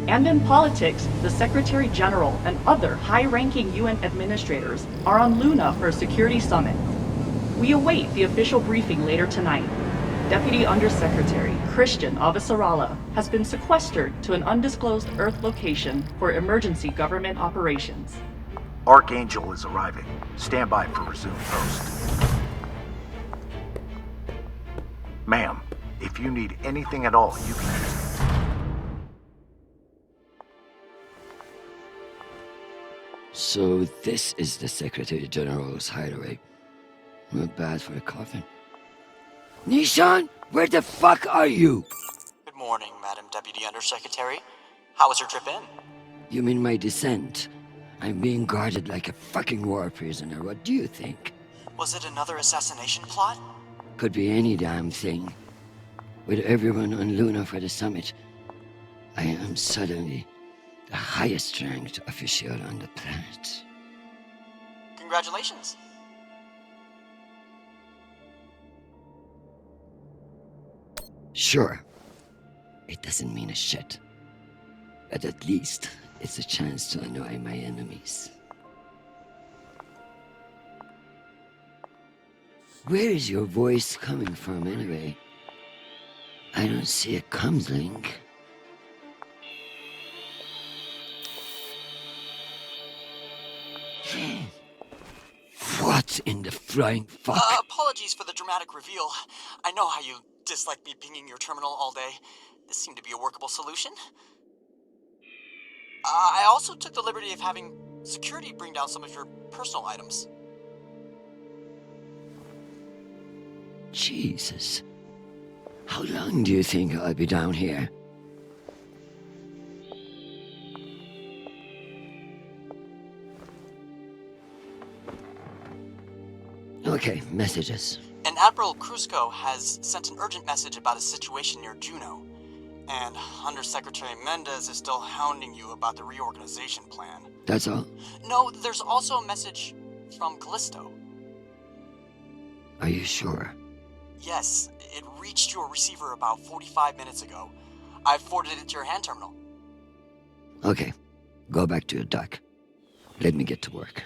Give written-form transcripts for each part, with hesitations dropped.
And in politics, the Secretary General and other high-ranking UN administrators are on Luna for a security summit. We await the official briefing later tonight. Deputy Undersecretary Christian Avasarala has been sequestered to an undisclosed Earth location for emergency government operations. Archangel is arriving. Stand by for resume post. Ma'am, if you need anything at all, you can use it. So this is the Secretary General's hideaway. Not bad for a coffin. Nishan, where the fuck are you? Good morning, Madam Deputy Undersecretary. How was your trip in? You mean my descent? I'm being guarded like a fucking war prisoner. What do you think? Was it another assassination plot? Could be any damn thing. With everyone on Luna for the summit, I am suddenly the highest ranked official on the planet. Congratulations. Sure. It doesn't mean a shit. But at least it's a chance to annoy my enemies. Where is your voice coming from anyway? I don't see a comms link. What in the flying fuck? Apologies for the dramatic reveal. I know how you dislike me pinging your terminal all day. This seemed to be a workable solution. I also took the liberty of having security bring down some of your personal items. Jesus. How long do you think I'll be down here? Okay, messages. And Admiral Kruzko has sent an urgent message about a situation near Juno. And Undersecretary Mendez is still hounding you about the reorganization plan. That's all? No, there's also a message from Callisto. Are you sure? Yes, it reached your receiver about 45 minutes ago. I've forwarded it to your hand terminal. Okay, go back to your dock. Let me get to work.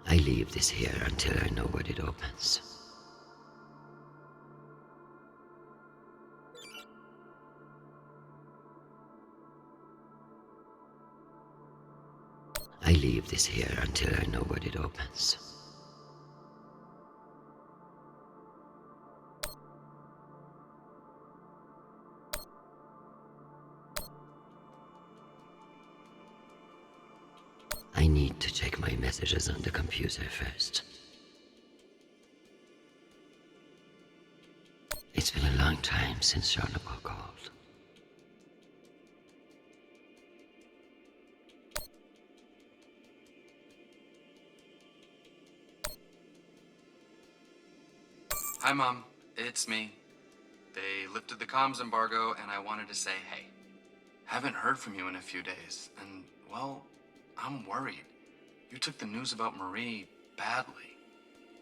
I leave this here until I know what it opens. I leave this here until I know what it opens. I need to check my messages on the computer first. It's been a long time since Jean-Paul called. Hi, Mom. It's me. They lifted the comms embargo, and I wanted to say hey. Haven't heard from you in a few days, and, well, I'm worried. You took the news about Marie badly.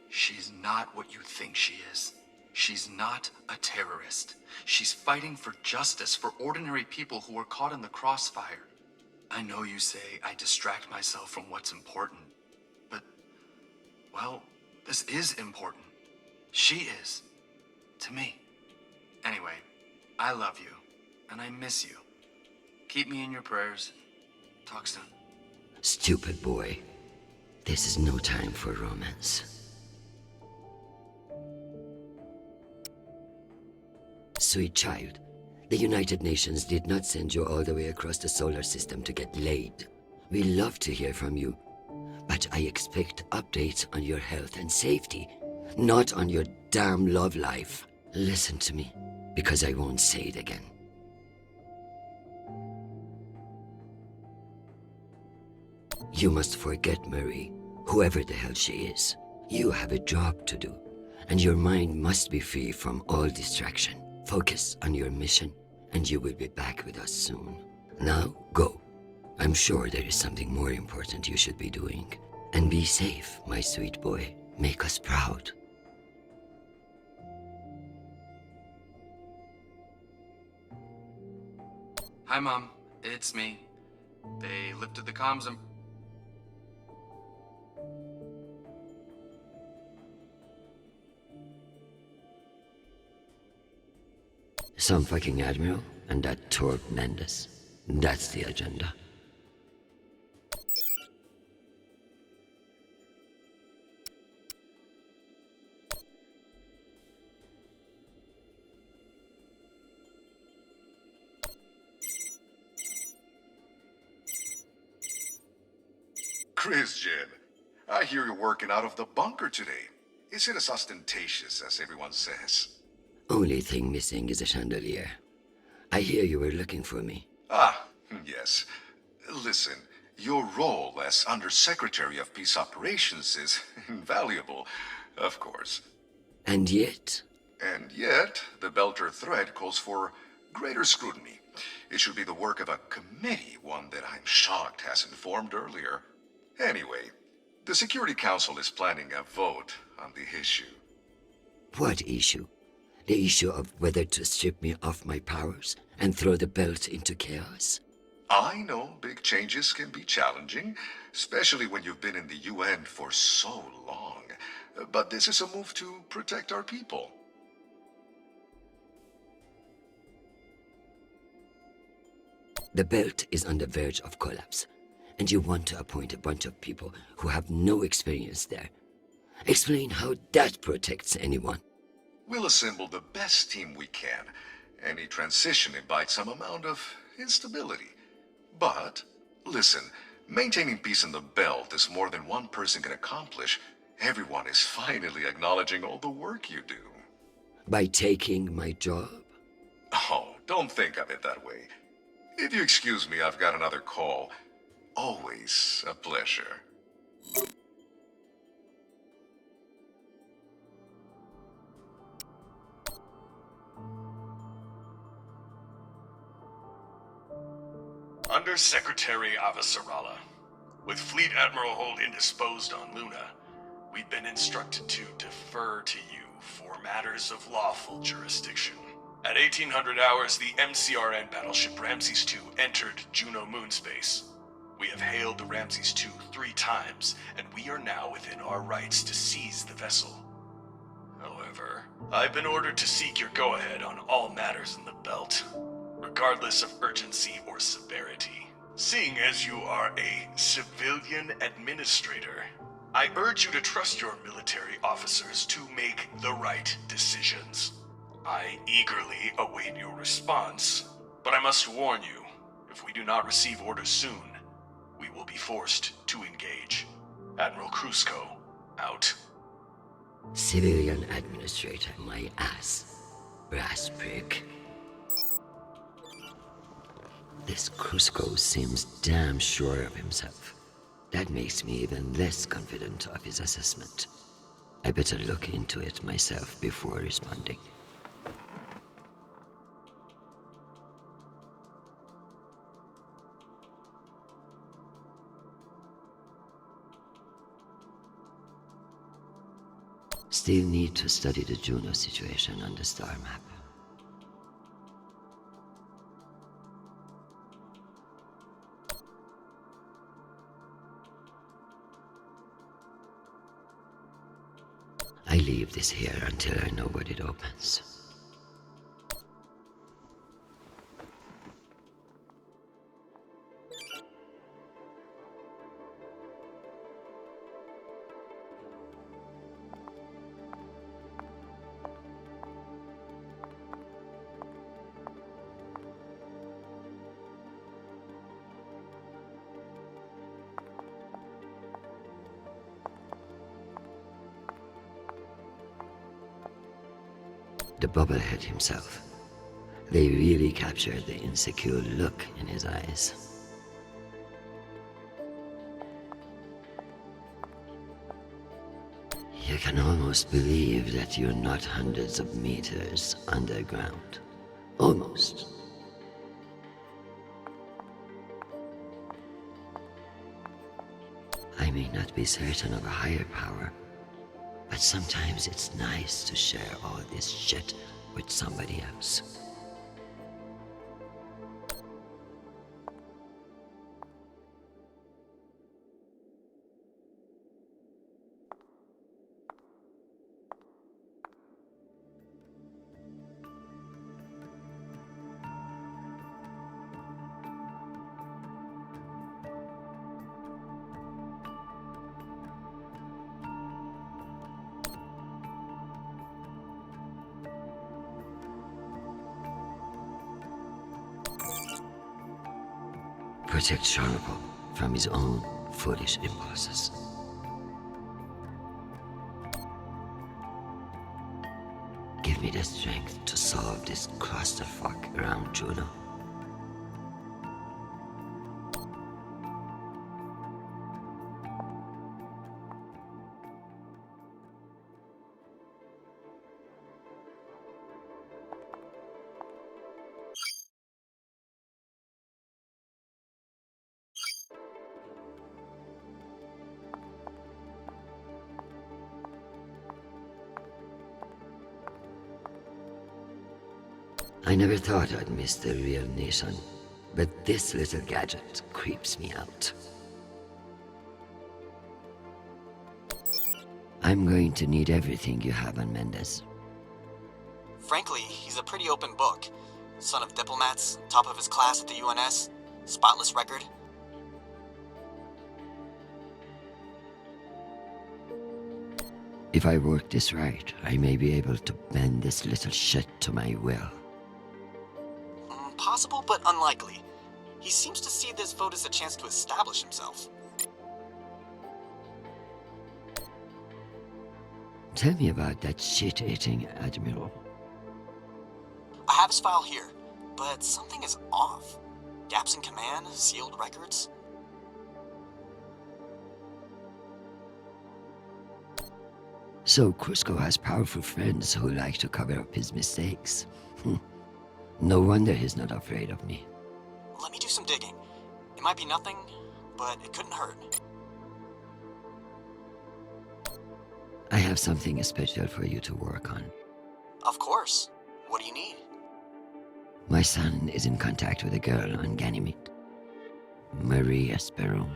She's not what you think she is. She's not a terrorist. She's fighting for justice for ordinary people who were caught in the crossfire. I know you say I distract myself from what's important, but, well, this is important. She is. To me. Anyway, I love you, and I miss you. Keep me in your prayers. Talk soon. Stupid boy. This is no time for romance. Sweet child, the United Nations did not send you all the way across the solar system to get laid. We love to hear from you, but I expect updates on your health and safety, not on your damn love life. Listen to me, because I won't say it again. You must forget Marie, whoever the hell she is. You have a job to do, and your mind must be free from all distraction. Focus on your mission, and you will be back with us soon. Now, go. I'm sure there is something more important you should be doing. And be safe, my sweet boy. Make us proud. Hi, Mom. It's me. They lifted the comms and... Some fucking admiral and that Torb Mendes. That's the agenda. Christian, I hear you're working out of the bunker today. Is it as ostentatious as everyone says? Only thing missing is a chandelier. I hear you were looking for me. Ah, yes. Listen, your role as Undersecretary of Peace Operations is invaluable, of course. And yet... And yet, the Belter threat calls for greater scrutiny. It should be the work of a committee, one that I'm shocked hasn't formed earlier. Anyway, the Security Council is planning a vote on the issue. What issue? The issue of whether to strip me of my powers and throw the belt into chaos? I know big changes can be challenging, especially when you've been in the UN for so long. But this is a move to protect our people. The belt is on the verge of collapse, and you want to appoint a bunch of people who have no experience there. Explain how that protects anyone. We'll assemble the best team we can. Any transition invites some amount of instability. But, listen, maintaining peace in the belt is more than one person can accomplish. Everyone is finally acknowledging all the work you do. By taking my job? Oh, don't think of it that way. If you excuse me, I've got another call. Always a pleasure. Undersecretary Avasarala. With Fleet Admiral Holt indisposed on Luna, we've been instructed to defer to you for matters of lawful jurisdiction. At 1800 hours, the MCRN battleship Ramses II entered Juno moonspace. We have hailed the Ramses II 3 times, and we are now within our rights to seize the vessel. However, I've been ordered to seek your go-ahead on all matters in the belt, regardless of urgency or severity. Seeing as you are a civilian administrator, I urge you to trust your military officers to make the right decisions. I eagerly await your response, but I must warn you, if we do not receive orders soon, we will be forced to engage. Admiral Krusko, out. Civilian administrator, my ass. Brass prick. This Krusko seems damn sure of himself. That makes me even less confident of his assessment. I better look into it myself before responding. Still need to study the Juno situation on the star map. I leave this here until I know what it opens. The bubblehead himself. They really captured the insecure look in his eyes. You can almost believe that you're not hundreds of meters underground. Almost. I may not be certain of a higher power, but sometimes it's nice to share all this shit with somebody else. Protect Sharpo from his own foolish impulses. Give me the strength to solve this clusterfuck around Juno. I never thought I'd miss the real nation, but this little gadget creeps me out. I'm going to need everything you have on Mendez. Frankly, he's a pretty open book. Son of diplomats, top of his class at the UNS, spotless record. If I work this right, I may be able to bend this little shit to my will. Possible, but unlikely. He seems to see this vote as a chance to establish himself. Tell me about that shit-eating admiral. I have his file here, but something is off. Gaps in command, sealed records. So Cusco has powerful friends who like to cover up his mistakes. No wonder he's not afraid of me. Let me do some digging. It might be nothing, but it couldn't hurt. I have something special for you to work on. Of course. What do you need? My son is in contact with a girl on Ganymede. Marie Esperon.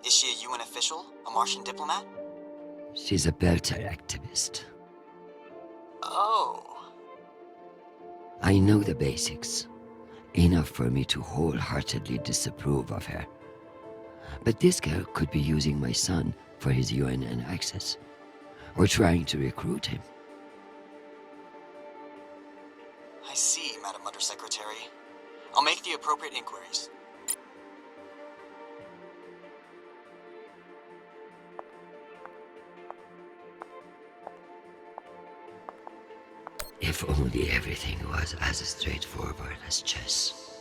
Is she a UN official? A Martian diplomat? She's a Belter activist. Oh. I know the basics. Enough for me to wholeheartedly disapprove of her. But this girl could be using my son for his UNN access. Or trying to recruit him. I see, Madam Undersecretary. I'll make the appropriate inquiries. If only everything was as straightforward as chess.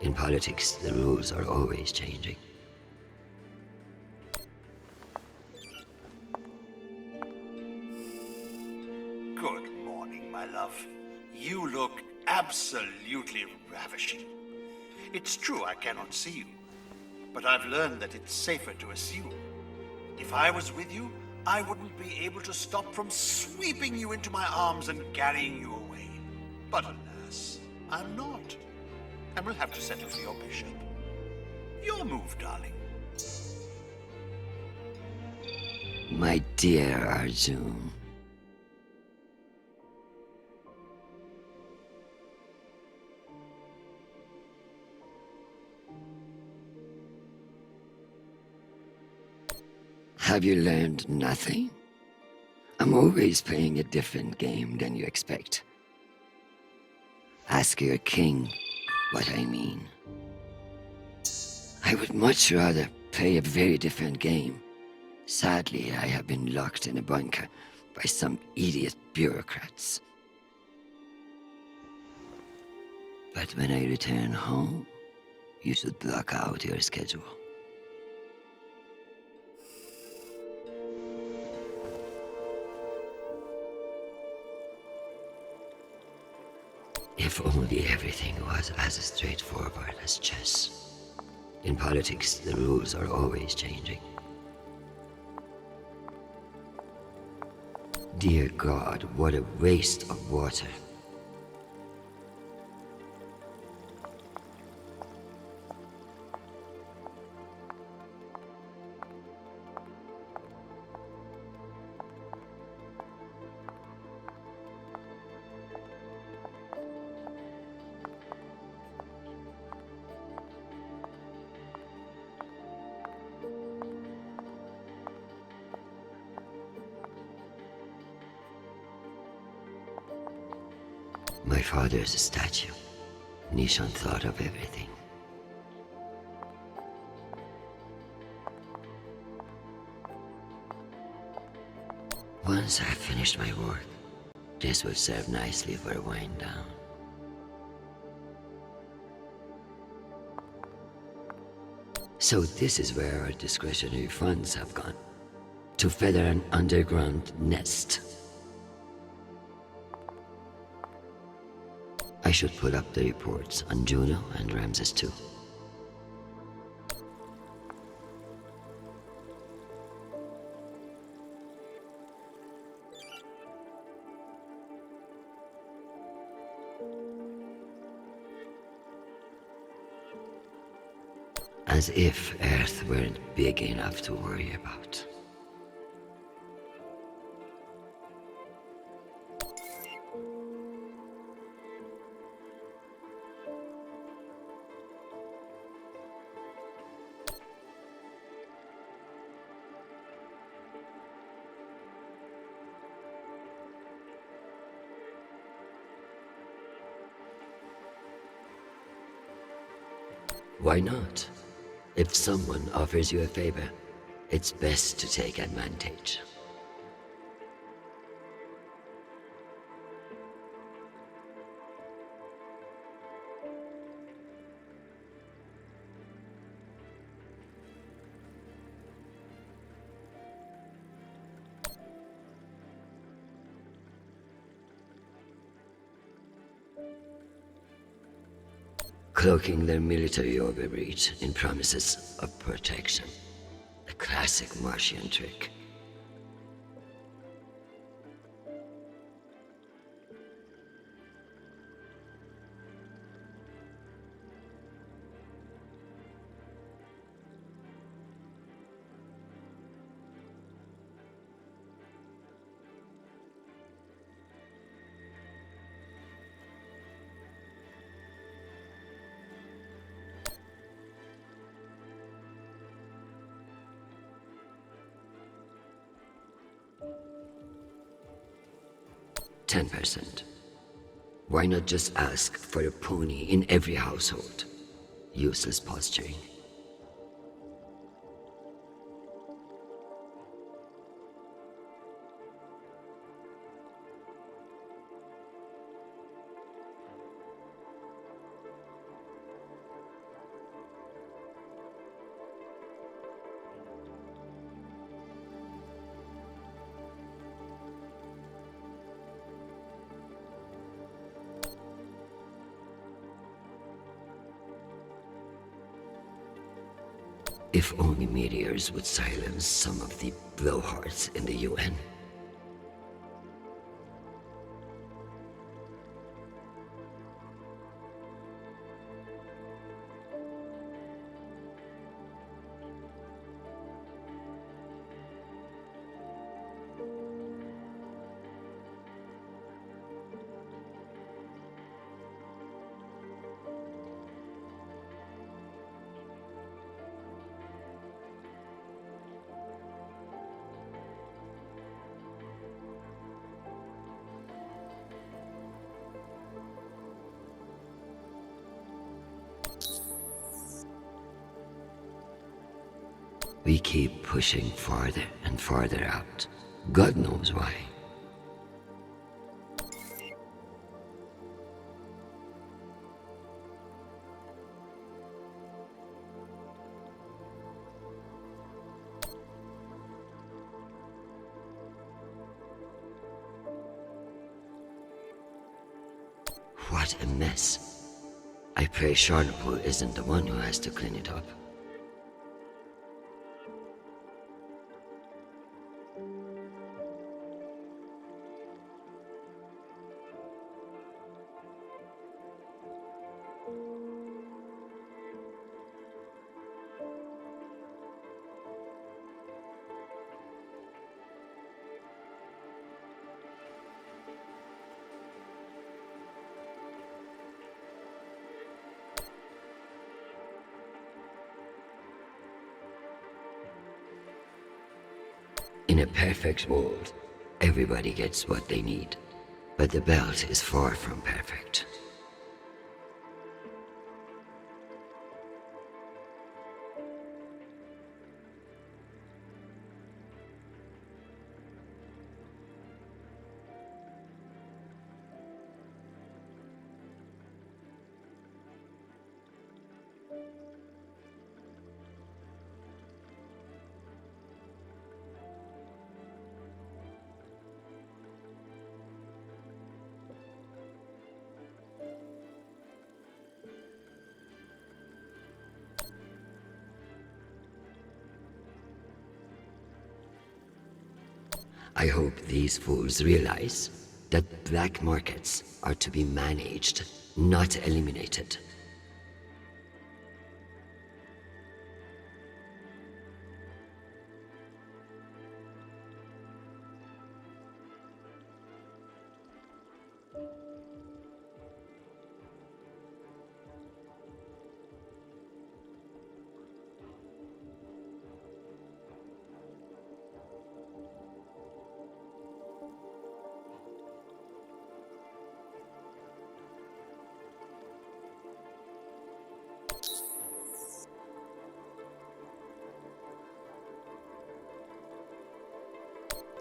In politics, the rules are always changing. have a shield. It's true I cannot see you, but I've learned that it's safer to assume. If I was with you, I wouldn't be able to stop from sweeping you into my arms and carrying you away. But alas, I'm not. And we'll have to settle for your bishop. Your move, darling. My dear Arjun. Have you learned nothing? I'm always playing a different game than you expect. Ask your king what I mean. I would much rather play a very different game. Sadly, I have been locked in a bunker by some idiot bureaucrats. But when I return home, you should block out your schedule. If only everything was as straightforward as chess. In politics, the rules are always changing. Dear God, what a waste of water. My father's a statue. Nishan thought of everything. Once I've finished my work, this will serve nicely for a wind down. So this is where our discretionary funds have gone. To feather an underground nest. I should put up the reports on Juno and Ramses too. As if Earth weren't big enough to worry about. Why not? If someone offers you a favor, it's best to take advantage. Cloaking their military overreach in promises of protection. A classic Martian trick. %. Why not just ask for a pony in every household? Useless posturing. If only meteors would silence some of the blowhards in the UN. We keep pushing farther and farther out. God knows why. What a mess. I pray Charlotte isn't the one who has to clean it up. In a perfect world, everybody gets what they need. But the belt is far from perfect. I hope these fools realize that black markets are to be managed, not eliminated.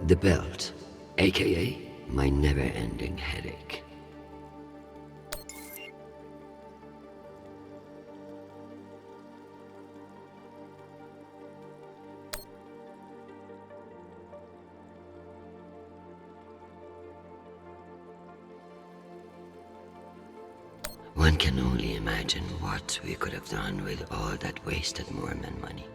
The belt, aka my never-ending headache. One can only imagine what we could have done with all that wasted Mormon money.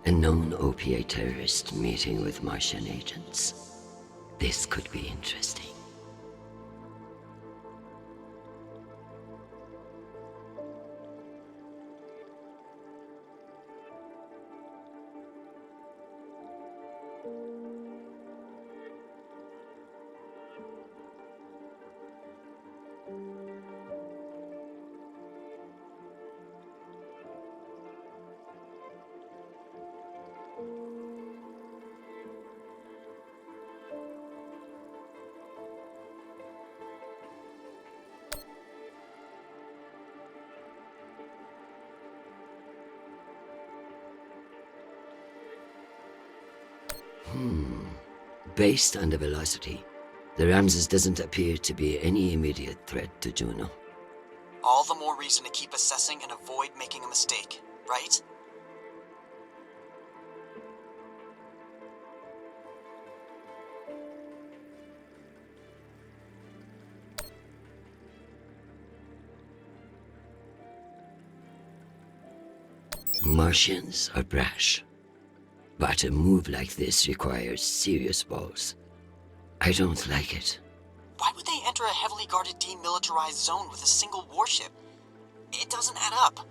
A known opiate terrorist meeting with Martian agents. This could be interesting. Based on the velocity, the Ramses doesn't appear to be any immediate threat to Juno. All the more reason to keep assessing and avoid making a mistake, right? Martians are brash, but a move like this requires serious balls. I don't like it. Why would they enter a heavily guarded demilitarized zone with a single warship? It doesn't add up.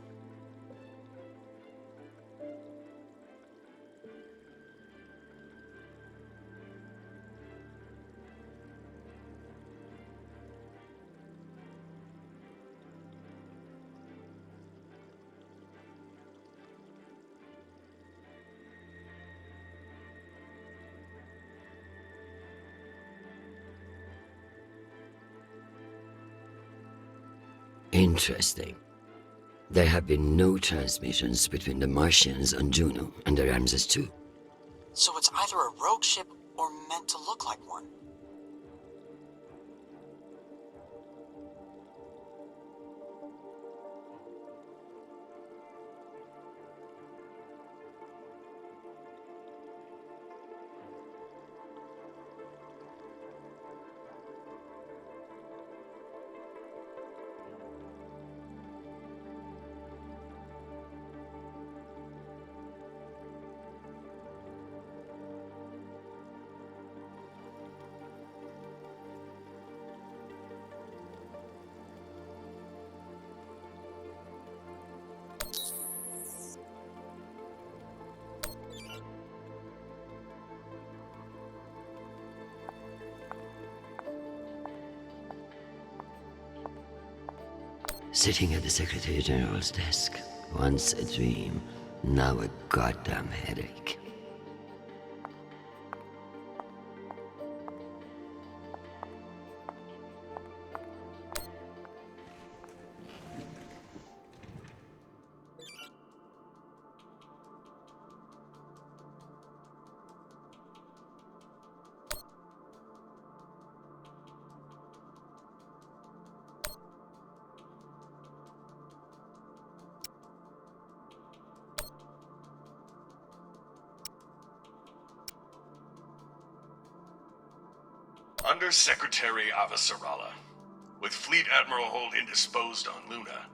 Interesting. There have been no transmissions between the Martians on Juno and the Ramses 2. So it's either a rogue ship or meant to look like one. Sitting at the Secretary General's desk. Once a dream, now a goddamn headache. Under Secretary Avasarala, with Fleet Admiral Holt indisposed on Luna,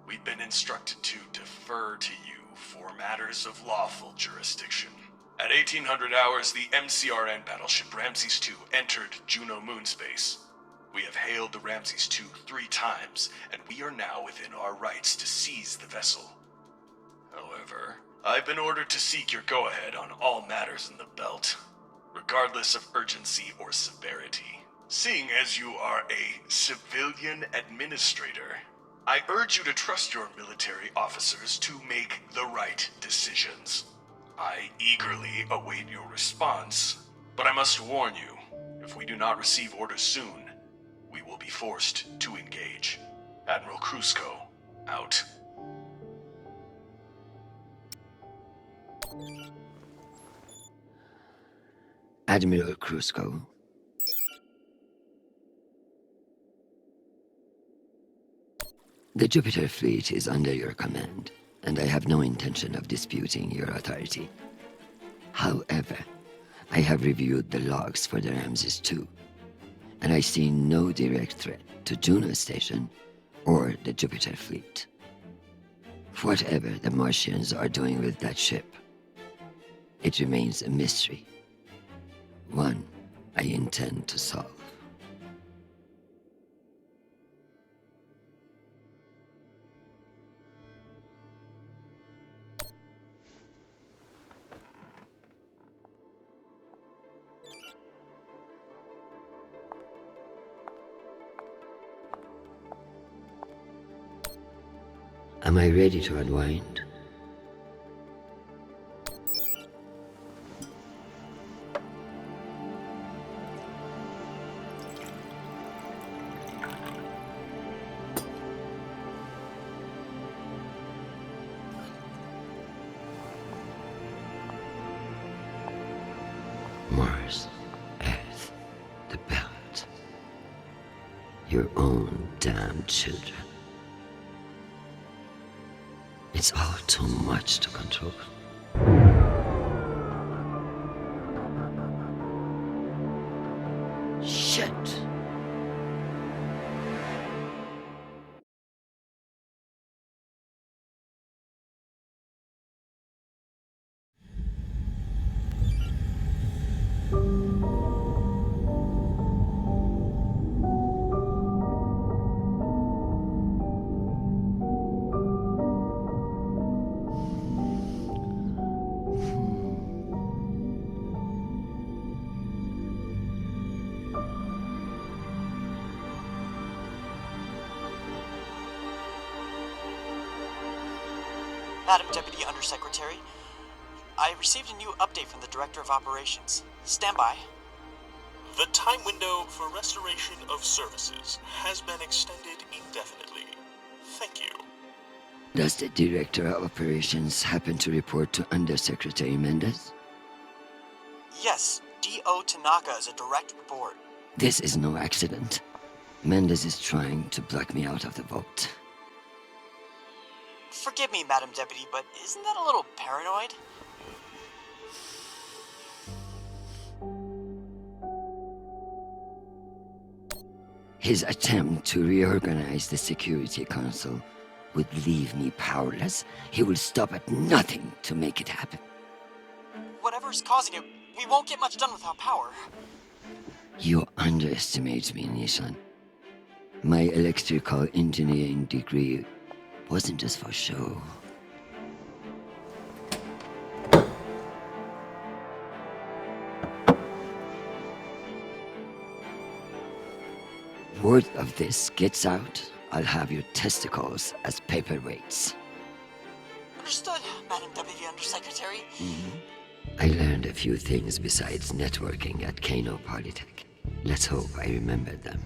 we've been instructed to defer to you for matters of lawful jurisdiction. At 1800 hours, the MCRN battleship Ramses II entered Juno moonspace. We have hailed the Ramses II 3 times, and we are now within our rights to seize the vessel. However, I've been ordered to seek your go-ahead on all matters in the belt, regardless of urgency or severity. Seeing as you are a civilian administrator, I urge you to trust your military officers to make the right decisions. I eagerly await your response, but I must warn you, if we do not receive orders soon, we will be forced to engage. Admiral Krusko, out. Admiral Krusko. The Jupiter fleet is under your command, and I have no intention of disputing your authority. However, I have reviewed the logs for the Ramses II, and I see no direct threat to Juno Station or the Jupiter fleet. Whatever the Martians are doing with that ship, it remains a mystery. One I intend to solve. Am I ready to unwind? Mars, Earth, the Belt. Your own damn children. It's all too much to control. Shit! Madam Deputy Undersecretary, I received a new update from the Director of Operations. Stand by. The time window for restoration of services has been extended indefinitely. Thank you. Does the Director of Operations happen to report to Undersecretary Mendez? Yes, D.O. Tanaka is a direct report. This is no accident. Mendez is trying to block me out of the vote. Forgive me, Madam Deputy, but isn't that a little paranoid? His attempt to reorganize the Security Council would leave me powerless. He will stop at nothing to make it happen. Whatever's causing it, we won't get much done without power. You underestimate me, Nishan. My electrical engineering degree wasn't just for show. Word of this gets out, I'll have your testicles as paperweights. Understood, Madam Deputy Undersecretary. I learned a few things besides networking at Kano Polytech. Let's hope I remember them.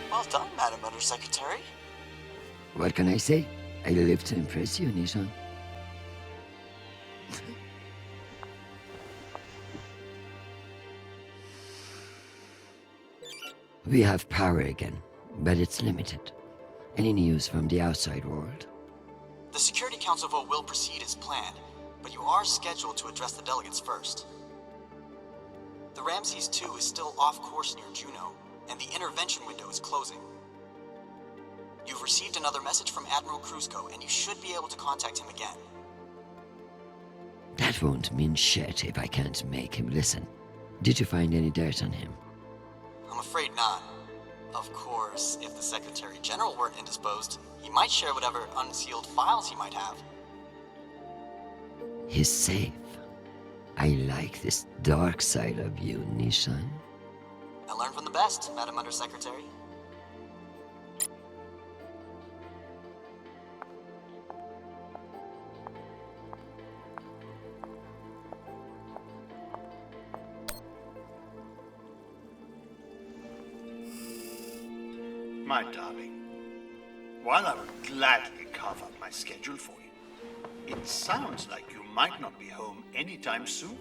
Well done, Madam Undersecretary. What can I say? I live to impress you, Nishan. We have power again, but it's limited. Any news from the outside world? The Security Council vote will proceed as planned, but you are scheduled to address the delegates first. The Ramses 2 is still off course near Juno, and the intervention window is closing. You've received another message from Admiral Kruzko, and you should be able to contact him again. That won't mean shit if I can't make him listen. Did you find any dirt on him? I'm afraid not. Of course, if the Secretary General weren't indisposed, he might share whatever unsealed files he might have. He's safe. I like this dark side of you, Nishan. I learned from the best, Madam Undersecretary. My darling, while I would gladly carve up my schedule for you, it sounds like you might not be home anytime soon.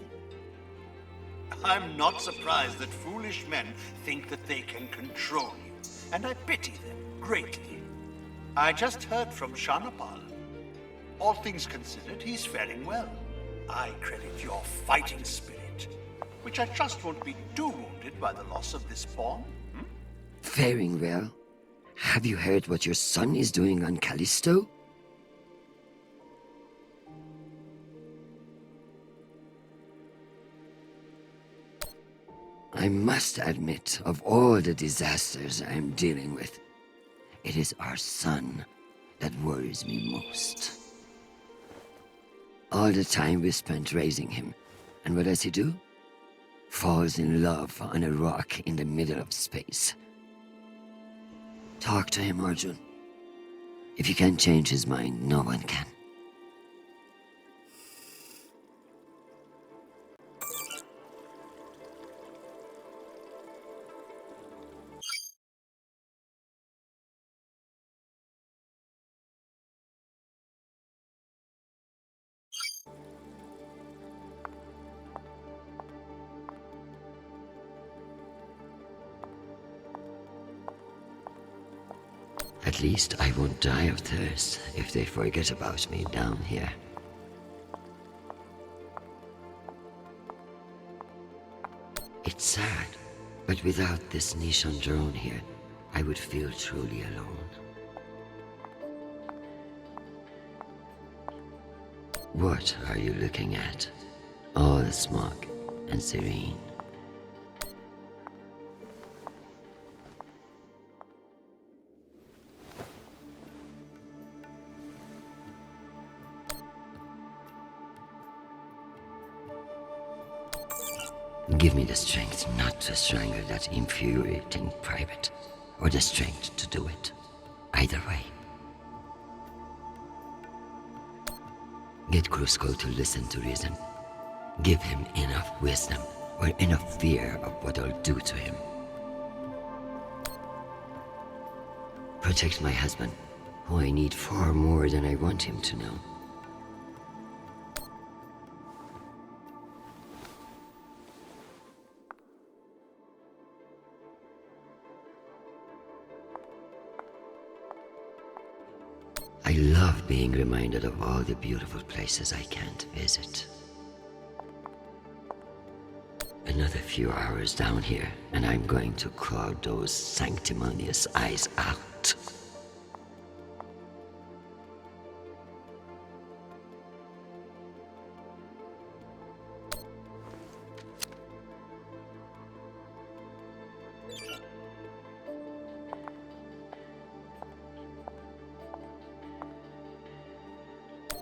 I'm not surprised that foolish men think that they can control you, and I pity them greatly. I just heard from Shanapal. All things considered, he's faring well. I credit your fighting spirit, which I trust won't be too wounded by the loss of this pawn. Faring well? Have you heard what your son is doing on Callisto? I must admit, of all the disasters I am dealing with, it is our son that worries me most. All the time we spent raising him, and what does he do? Falls in love on a rock in the middle of space. Talk to him, Arjun. If you can't change his mind, no one can. At least I won't die of thirst if they forget about me down here. It's sad, but without this Nishan drone here, I would feel truly alone. What are you looking at? All the smog and serene. Give me the strength not to strangle that infuriating private, or the strength to do it. Either way. Get Krusko to listen to reason. Give him enough wisdom, or enough fear of what I'll do to him. Protect my husband, who I need far more than I want him to know. I love being reminded of all the beautiful places I can't visit. Another few hours down here, and I'm going to claw those sanctimonious eyes out.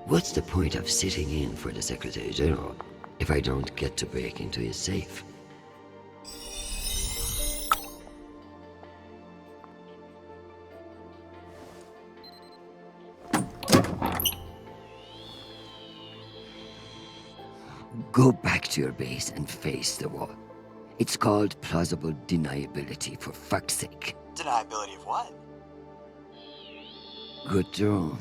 What's the point of sitting in for the Secretary General if I don't get to break into his safe? Go back to your base and face the wall. It's called plausible deniability, for fuck's sake. Deniability of what? Good drone.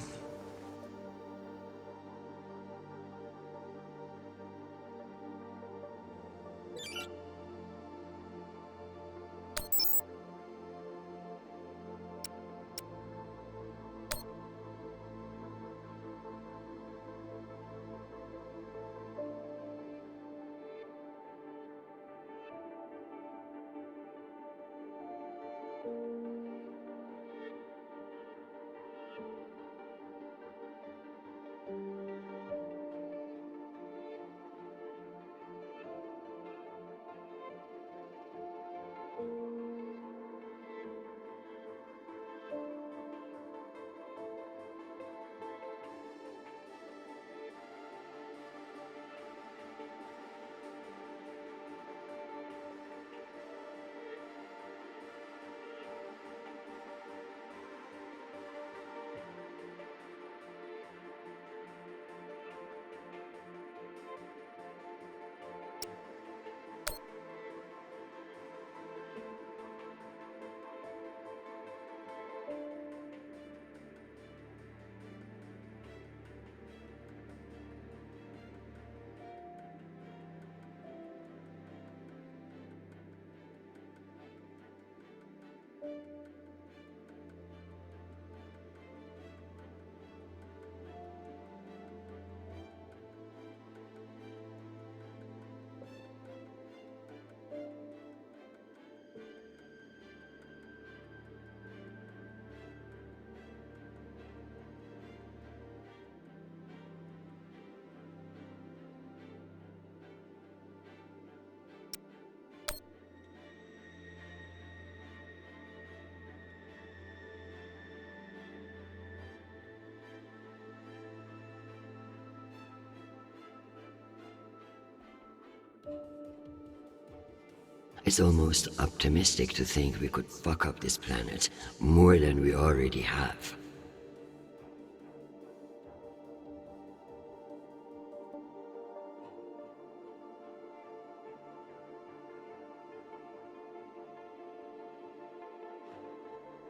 It's almost optimistic to think we could fuck up this planet more than we already have.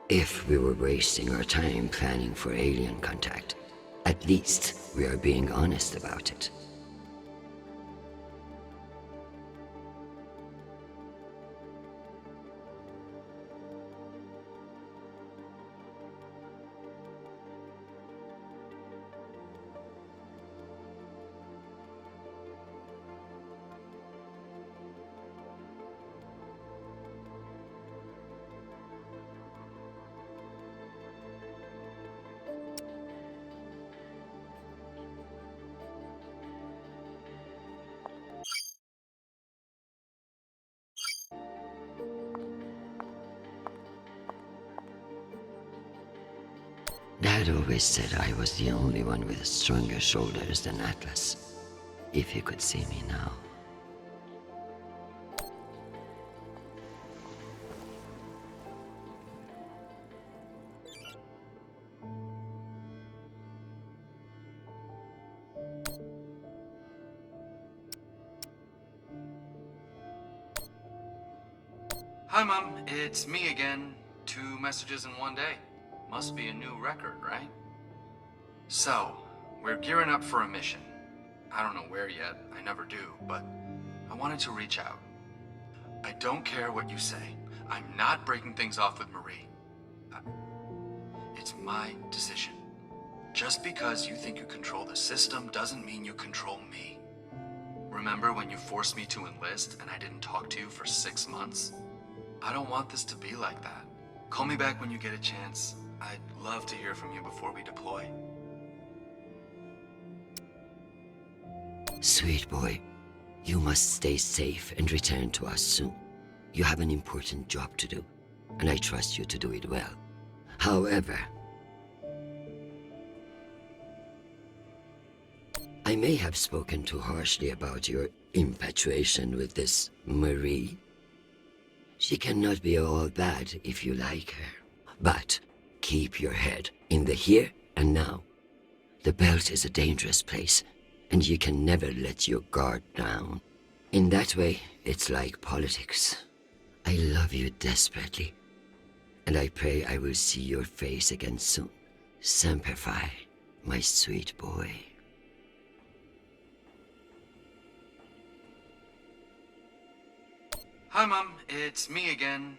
If we were wasting our time planning for alien contact, at least we are being honest about it. Dad always said I was the only one with stronger shoulders than Atlas. If you could see me now. Hi, Mom. It's me again. 2 messages in one day. Must be a new record, right? So, we're gearing up for a mission. I don't know where yet, I never do, but I wanted to reach out. I don't care what you say. I'm not breaking things off with Marie. It's my decision. Just because you think you control the system doesn't mean you control me. Remember when you forced me to enlist and I didn't talk to you for 6 months? I don't want this to be like that. Call me back when you get a chance. I'd love to hear from you before we deploy. Sweet boy, you must stay safe and return to us soon. You have an important job to do, and I trust you to do it well. However, I may have spoken too harshly about your infatuation with this Marie. She cannot be all bad if you like her. But keep your head in the here and now. The belt is a dangerous place, and you can never let your guard down. In that way, it's like politics. I love you desperately, and I pray I will see your face again soon. Semper Fi, my sweet boy. Hi, Mom. It's me again.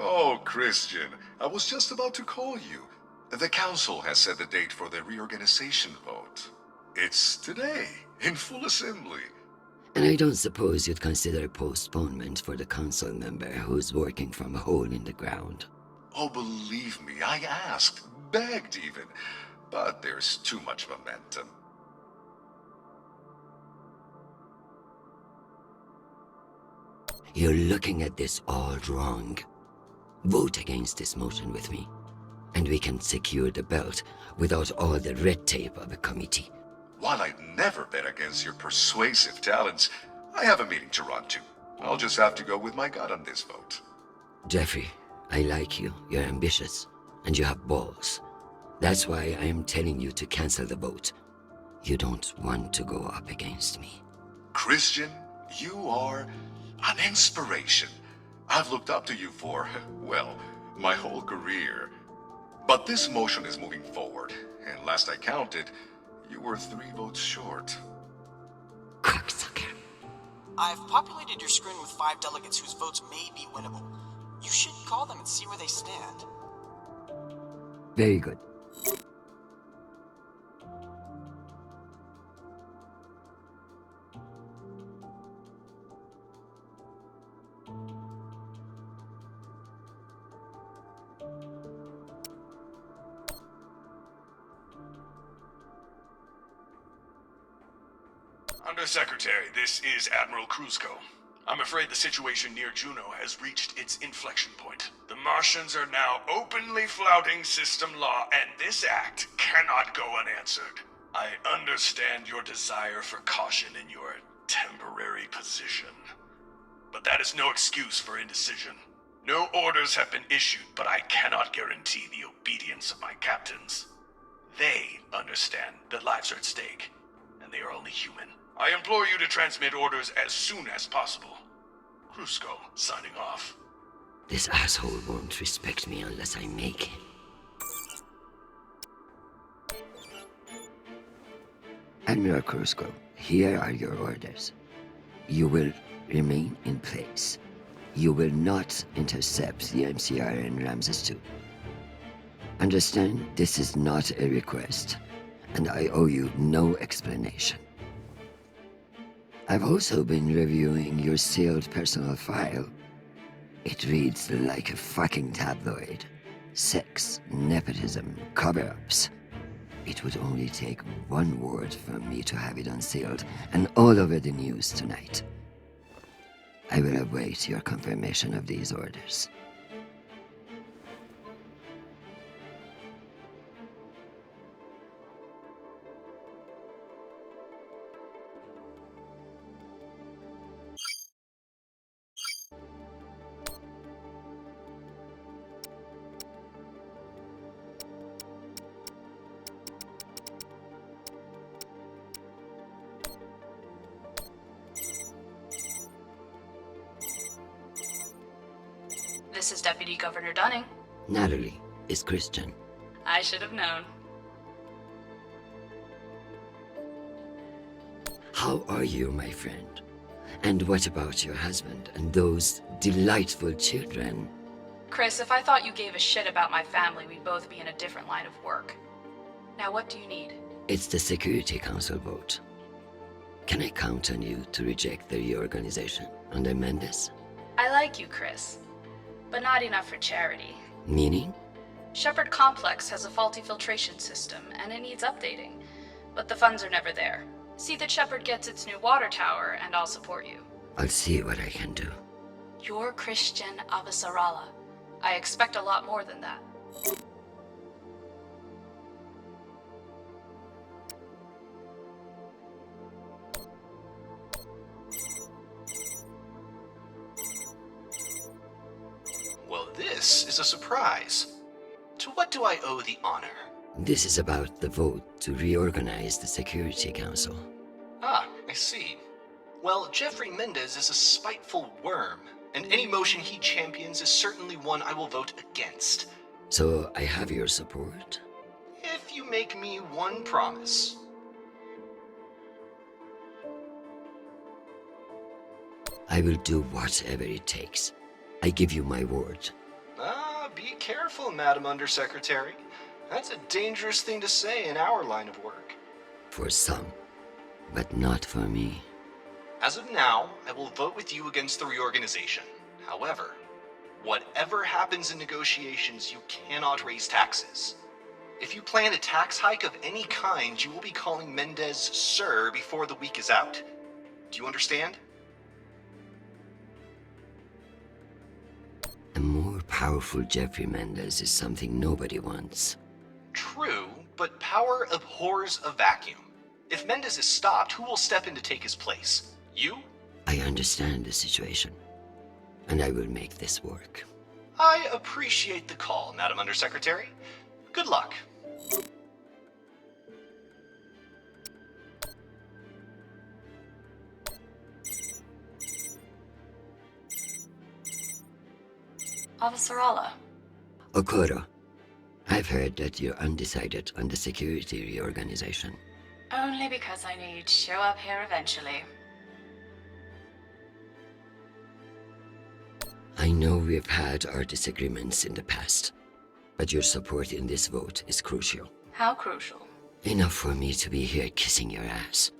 Oh, Christian, I was just about to call you. The council has set the date for the reorganization vote. It's today, in full assembly. And I don't suppose you'd consider postponement for the council member who's working from a hole in the ground. Oh, believe me, I asked, begged even. But there's too much momentum. You're looking at this all wrong. Vote against this motion with me, and we can secure the belt without all the red tape of a committee. While I'd never bet against your persuasive talents, I have a meeting to run to. I'll just have to go with my gut on this vote. Jeffrey, I like you. You're ambitious, and you have balls. That's why I am telling you to cancel the vote. You don't want to go up against me. Christian, you are an inspiration. I've looked up to you for, well, my whole career. But this motion is moving forward, and last I counted, you were 3 votes short. Cocksucker. I've populated your screen with 5 delegates whose votes may be winnable. You should call them and see where they stand. Very good. Undersecretary, this is Admiral Kruzko. I'm afraid the situation near Juno has reached its inflection point. The Martians are now openly flouting system law, and this act cannot go unanswered. I understand your desire for caution in your temporary position, but that is no excuse for indecision. No orders have been issued, but I cannot guarantee the obedience of my captains. They understand that lives are at stake, and they are only human. I implore you to transmit orders as soon as possible. Kruzko, signing off. This asshole won't respect me unless I make him. Admiral Kruzko, here are your orders. You will remain in place. You will not intercept the MCR in Ramses II. Understand, this is not a request, and I owe you no explanation. I've also been reviewing your sealed personal file. It reads like a fucking tabloid. Sex, nepotism, cover-ups. It would only take one word from me to have it unsealed and all over the news tonight. I will await your confirmation of these orders. This is Deputy Governor Dunning. Natalie is Christian. I should have known. How are you, my friend? And what about your husband and those delightful children? Chris, if I thought you gave a shit about my family, we'd both be in a different line of work. Now, what do you need? It's the Security Council vote. Can I count on you to reject the reorganization under Mendes? I like you, Chris, but not enough for charity. Meaning? Shepard Complex has a faulty filtration system, and it needs updating. But the funds are never there. See that Shepard gets its new water tower, and I'll support you. I'll see what I can do. You're Christian Avasarala. I expect a lot more than that. Well, this is a surprise. To what do I owe the honor? This is about the vote to reorganize the Security Council. Ah, I see. Well, Jeffrey Mendez is a spiteful worm, and any motion he champions is certainly one I will vote against. So I have your support? If you make me one promise. I will do whatever it takes. I give you my word. Ah, be careful, Madam Undersecretary. That's a dangerous thing to say in our line of work. For some, but not for me. As of now, I will vote with you against the reorganization. However, whatever happens in negotiations, you cannot raise taxes. If you plan a tax hike of any kind, you will be calling Mendez Sir before the week is out. Do you understand? more powerful Jeffrey Mendez is something nobody wants. True, but power abhors a vacuum. If Mendez is stopped, who will step in to take his place? You? I understand the situation, and I will make this work. I appreciate the call, Madam Undersecretary. Good luck. Officer Alla. Okoro, I've heard that you're undecided on the security reorganization. Only because I knew you'd show up here eventually. I know we've had our disagreements in the past, but your support in this vote is crucial. How crucial? Enough for me to be here kissing your ass,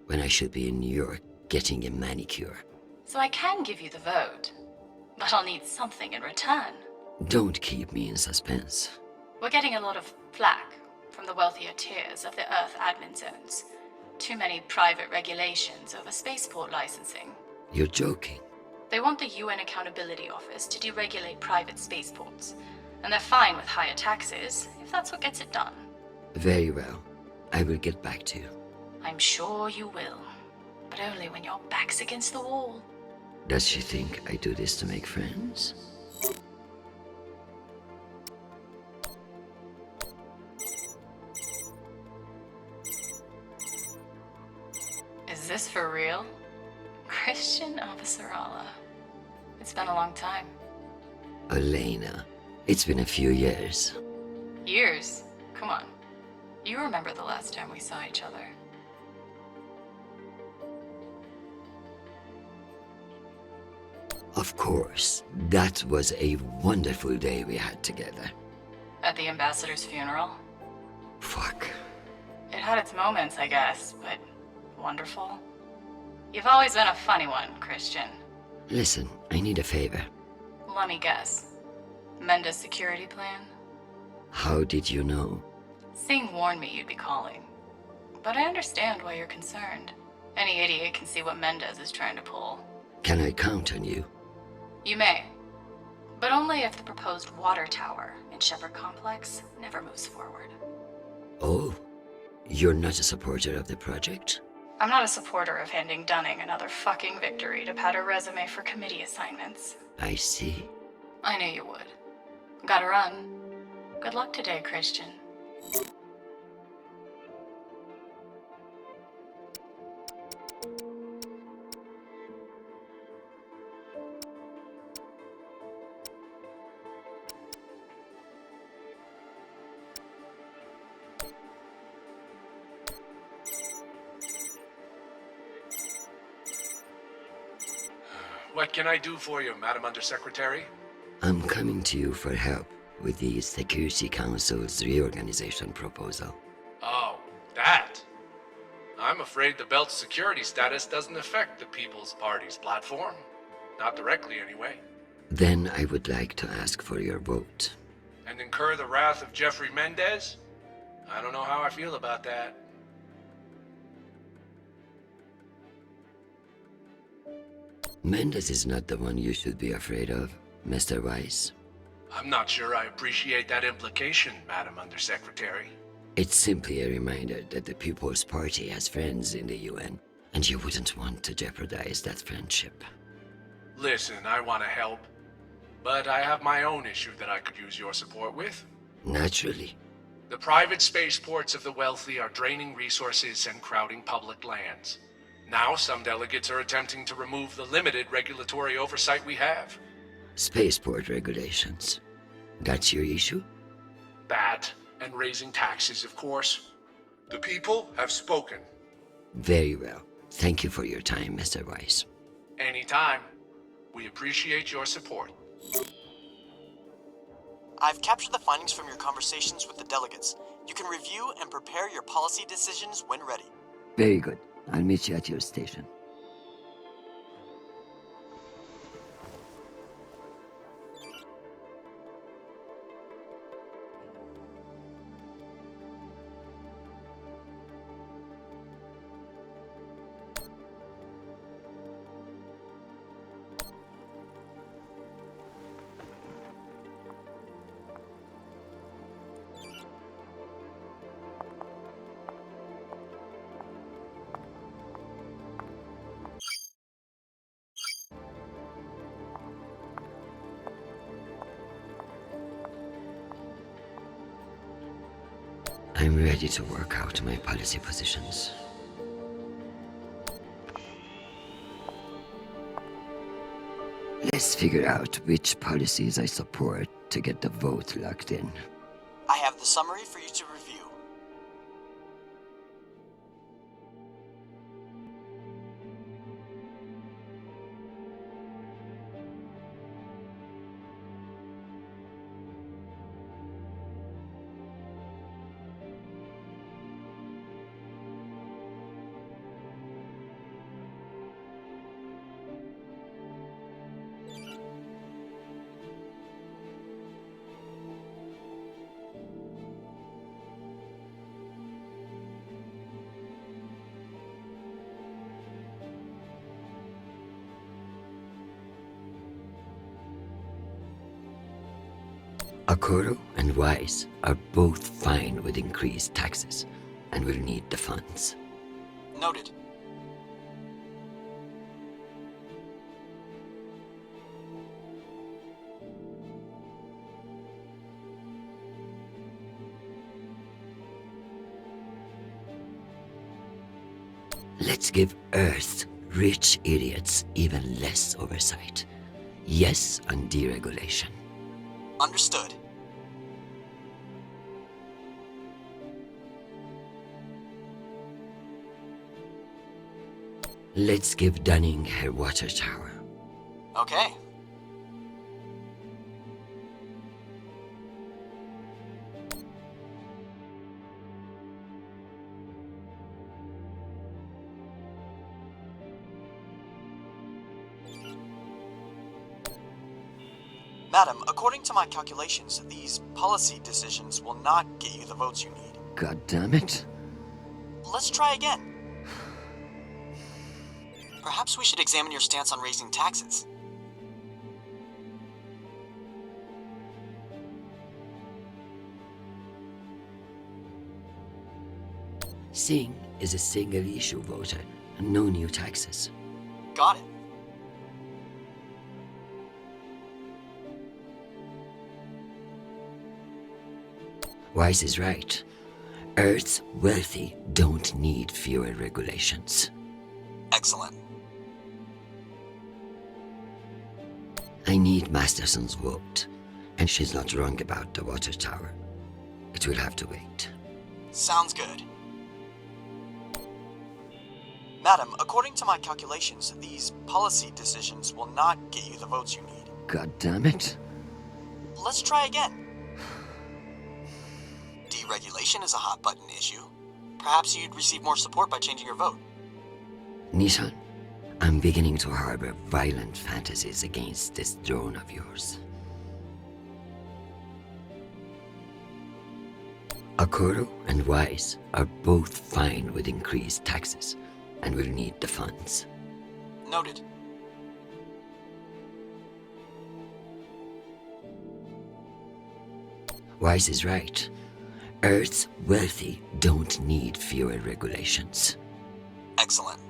when I should be in New York getting a manicure. So I can give you the vote, but I'll need something in return. Don't keep me in suspense. We're getting a lot of flack from the wealthier tiers of the Earth admin zones. Too many private regulations over spaceport licensing. You're joking. They want the UN Accountability Office to deregulate private spaceports, and they're fine with higher taxes if that's what gets it done. Very well. I will get back to you. I'm sure you will, but only when your back's against the wall. Does she think I do this to make friends? Is this for real? Christian Officer Alla. It's been a long time. Elena, it's been a few years. Years? Come on. You remember the last time we saw each other. Of course, that was a wonderful day we had together. At the ambassador's funeral? Fuck. It had its moments, I guess, but wonderful. You've always been a funny one, Christian. Listen, I need a favor. Let me guess. Mendez security plan? How did you know? Singh warned me you'd be calling. But I understand why you're concerned. Any idiot can see what Mendez is trying to pull. Can I count on you? You may. But only if the proposed water tower in Shepard Complex never moves forward. Oh, you're not a supporter of the project? I'm not a supporter of handing Dunning another fucking victory to pad her resume for committee assignments. I see. I knew you would. Gotta run. Good luck today, Christian. What can I do for you, Madam Undersecretary? I'm coming to you for help with the Security Council's reorganization proposal. Oh, that. I'm afraid the belt's security status doesn't affect the People's Party's platform. Not directly, anyway. Then I would like to ask for your vote. And incur the wrath of Jeffrey Mendez? I don't know how I feel about that. Mendez is not the one you should be afraid of, Mr. Weiss. I'm not sure I appreciate that implication, Madam Undersecretary. It's simply a reminder that the People's Party has friends in the UN, and you wouldn't want to jeopardize that friendship. Listen, I want to help, but I have my own issue that I could use your support with. Naturally. The private spaceports of the wealthy are draining resources and crowding public lands. Now some delegates are attempting to remove the limited regulatory oversight we have. Spaceport regulations. That's your issue? That, and raising taxes, of course. The people have spoken. Very well. Thank you for your time, Mr. Weiss. Anytime. We appreciate your support. I've captured the findings from your conversations with the delegates. You can review and prepare your policy decisions when ready. Very good. I'll meet you at your station. I'm ready to work out my policy positions. Let's figure out which policies I support to get the vote locked in. I have the summary for you to review. Akoro and Wise are both fine with increased taxes and will need the funds. Noted. Let's give Earth's rich idiots even less oversight. Yes on deregulation. Understood. Let's give Dunning her water tower. Okay. Madam, according to my calculations, these policy decisions will not get you the votes you need. God damn it. Let's try again. Perhaps we should examine your stance on raising taxes. Singh is a single-issue voter, no new taxes. Got it. Wise is right. Earth's wealthy don't need fewer regulations. Excellent. I need Masterson's vote, and she's not wrong about the water tower. It will have to wait. Sounds good. Madam, according to my calculations, these policy decisions will not get you the votes you need. God damn it. Let's try again. Deregulation is a hot-button issue. Perhaps you'd receive more support by changing your vote. Nishan, I'm beginning to harbor violent fantasies against this drone of yours. Akoro and Wise are both fine with increased taxes and will need the funds. Noted. Wise is right. Earth's wealthy don't need fewer regulations. Excellent.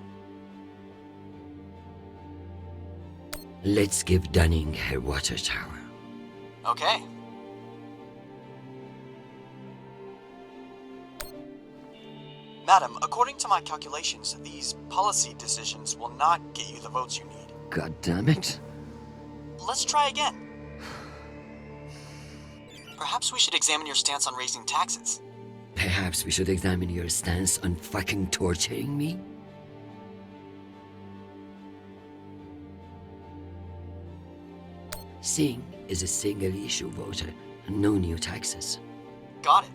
Let's give Dunning her water tower. Okay. Madam, according to my calculations, these policy decisions will not get you the votes you need. God damn it. Let's try again. Perhaps we should examine your stance on raising taxes. Perhaps we should examine your stance on fucking torturing me? Singh is a single-issue voter, no new taxes. Got it.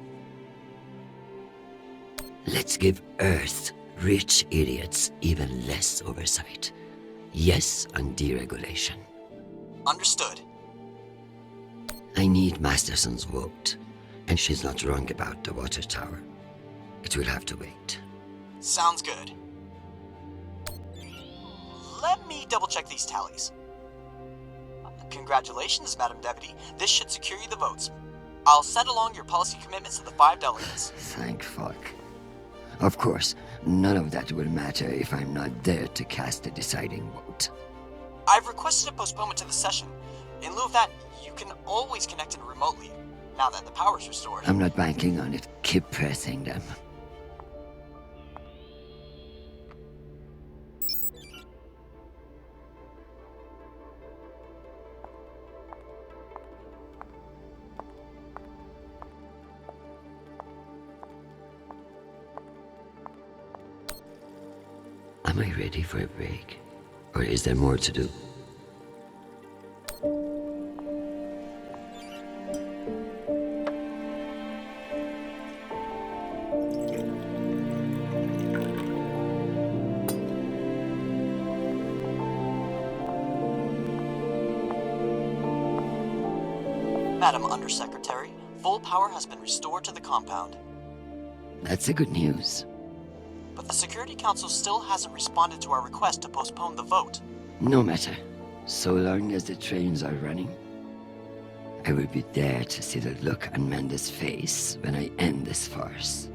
Let's give Earth's rich idiots even less oversight. Yes on deregulation. Understood. I need Masterson's vote, and she's not wrong about the water tower. It will have to wait. Sounds good. Let me double-check these tallies. Congratulations, Madam Deputy. This should secure you the votes. I'll send along your policy commitments to the 5 delegates. Thank fuck. Of course, none of that will matter if I'm not there to cast a deciding vote. I've requested a postponement to the session. In lieu of that, you can always connect in remotely. now that the power's restored. I'm not banking on it. Keep pressing them. Am I ready for a break? Or is there more to do? Madam Undersecretary, full power has been restored to the compound. That's the good news. But the Security Council still hasn't responded to our request to postpone the vote. No matter. So long as the trains are running, I will be there to see the look on Amanda's face when I end this farce.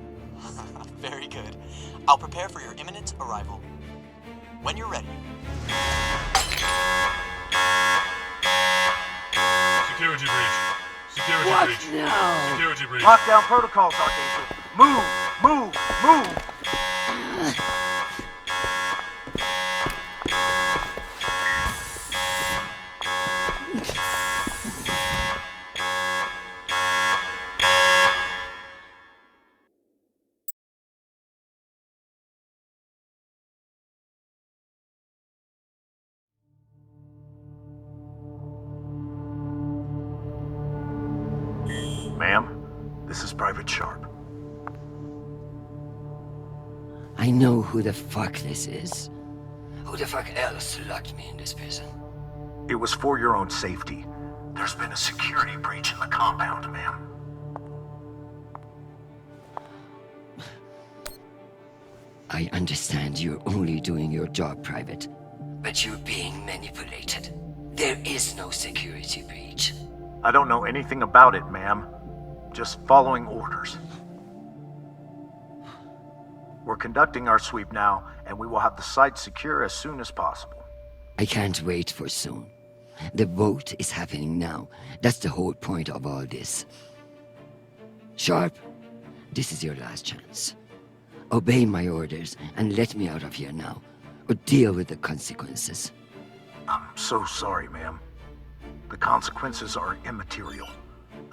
Very good. I'll prepare for your imminent arrival. When you're ready. Security breach. Security What breach. now? Security breach. Lockdown protocols, Archangel. Move! Move! Move! Ma'am, this is Private Sharp. I know who the fuck this is. Who the fuck else locked me in this prison? It was for your own safety. There's been a security breach in the compound, ma'am. I understand you're only doing your job, Private. But you're being manipulated. There is no security breach. I don't know anything about it, ma'am. Just following orders. We're conducting our sweep now, and we will have the site secure as soon as possible. I can't wait for soon. The vote is happening now. That's the whole point of all this. Sharp, this is your last chance. Obey my orders and let me out of here now, or deal with the consequences. I'm so sorry, ma'am. The consequences are immaterial.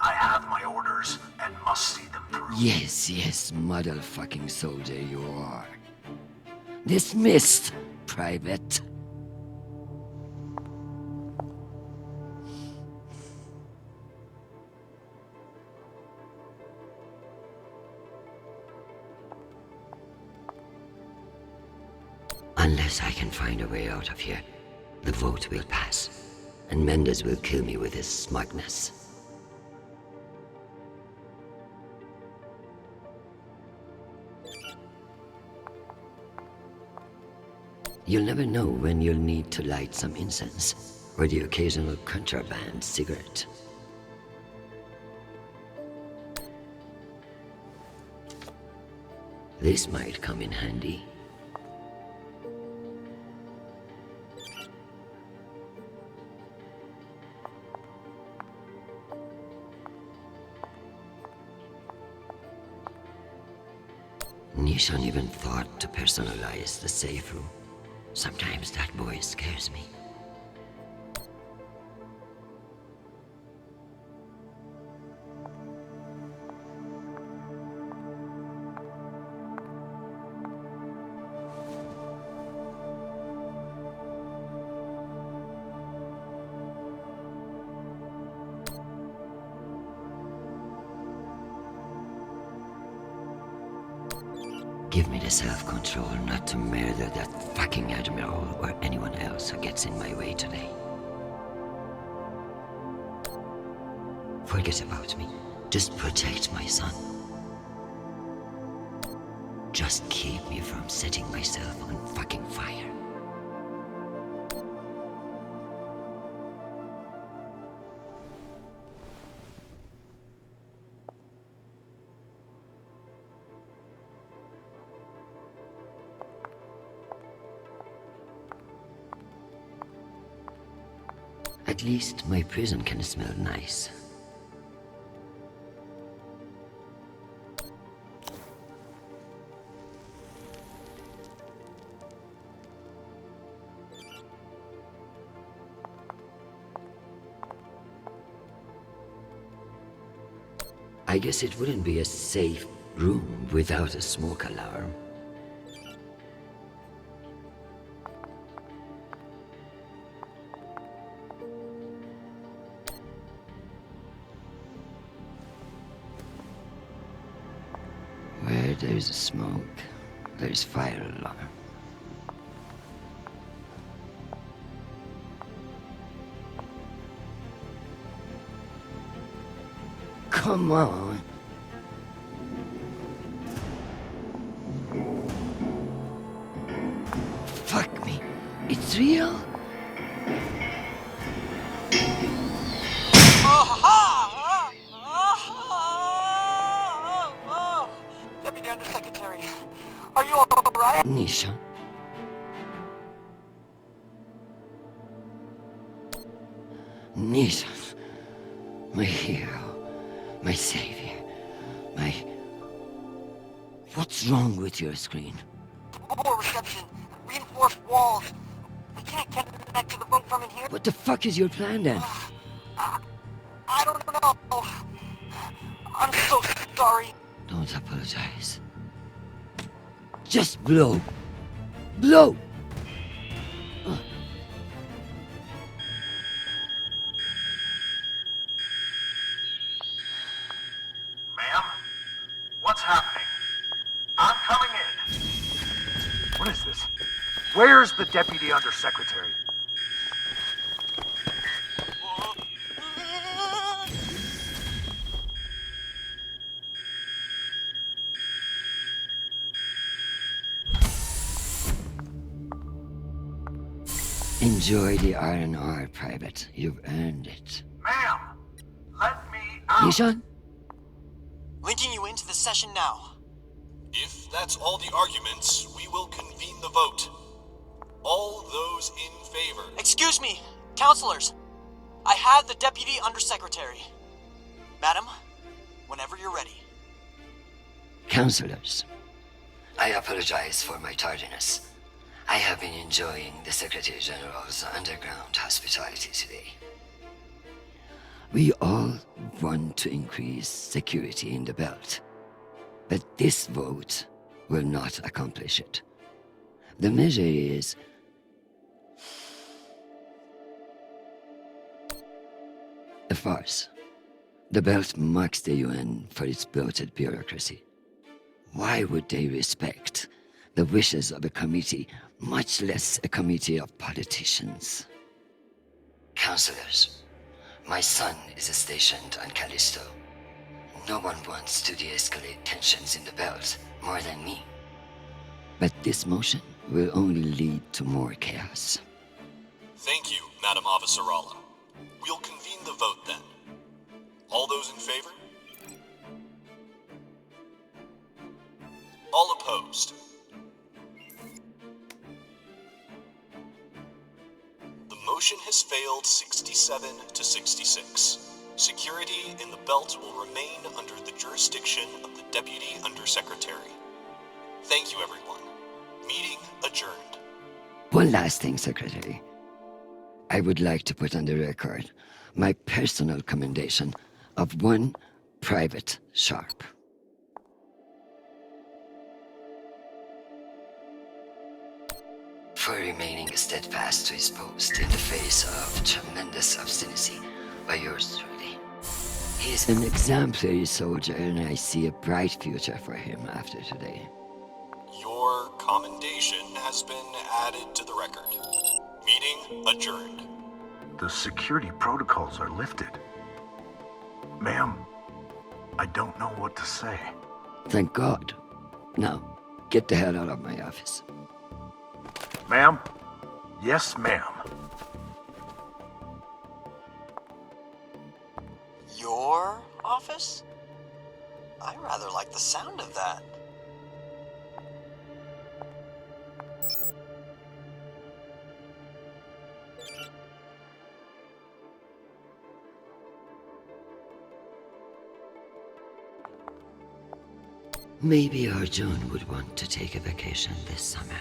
I have my orders and must see them through. Yes, motherfucking soldier you are. Dismissed, Private. Unless I can find a way out of here, the vote will pass, and Mendes will kill me with his smugness. You'll never know when you'll need to light some incense, or the occasional contraband cigarette. This might come in handy. Nishan even thought to personalize the safe room. Sometimes that boy scares me. Give me the self-control not to murder that fucking Admiral or anyone else who gets in my way today. Forget about me. Just protect my son. Just keep me from setting myself on fucking fire. At least my prison can smell nice. I guess it wouldn't be a safe room without a smoke alarm. Where there's smoke, there's fire alarm. Come on. Fuck me. It's real? Deputy Undersecretary, are you alright? Nisha? Nisha. My hero. My savior. My... What's wrong with your screen? Poor reception. Reinforced walls. We can't connect to the room from in here. What the fuck is your plan then? I don't know. I'm so sorry. Don't apologize. Just blow. Blow! Ma'am? What's happening? I'm coming in. What is this? Where's the Deputy Undersecretary? Enjoy the R&R, Private. You've earned it. Ma'am! Let me out! Nishan? Linking you into the session now. If that's all the arguments, we will convene the vote. All those in favor. Excuse me, counselors. I have the Deputy Undersecretary. Madam, whenever you're ready. Counselors, I apologize for my tardiness. I have been enjoying the Secretary General's underground hospitality today. We all want to increase security in the belt, but this vote will not accomplish it. The measure is a farce. The belt mocks the UN for its bloated bureaucracy. Why would they respect the wishes of a committee, much less a committee of politicians? Counselors, my son is stationed on Callisto. No one wants to de-escalate tensions in the belt more than me. But this motion will only lead to more chaos. Thank you, Madam Avasarala. We'll convene the vote then. All those in favor? All opposed? The motion has failed 67 to 66. Security in the belt will remain under the jurisdiction of the Deputy Undersecretary. Thank you, everyone. Meeting adjourned. One last thing, Secretary. I would like to put on the record my personal commendation of one Private Sharp. For remaining steadfast to his post in the face of tremendous obstinacy by yours truly. He is an exemplary soldier, and I see a bright future for him after today. Your commendation has been added to the record. Meeting adjourned. The security protocols are lifted. Ma'am, I don't know what to say. Thank God. Now, get the hell out of my office. Ma'am? Yes, ma'am. Your office? I rather like the sound of that. Maybe Arjun would want to take a vacation this summer.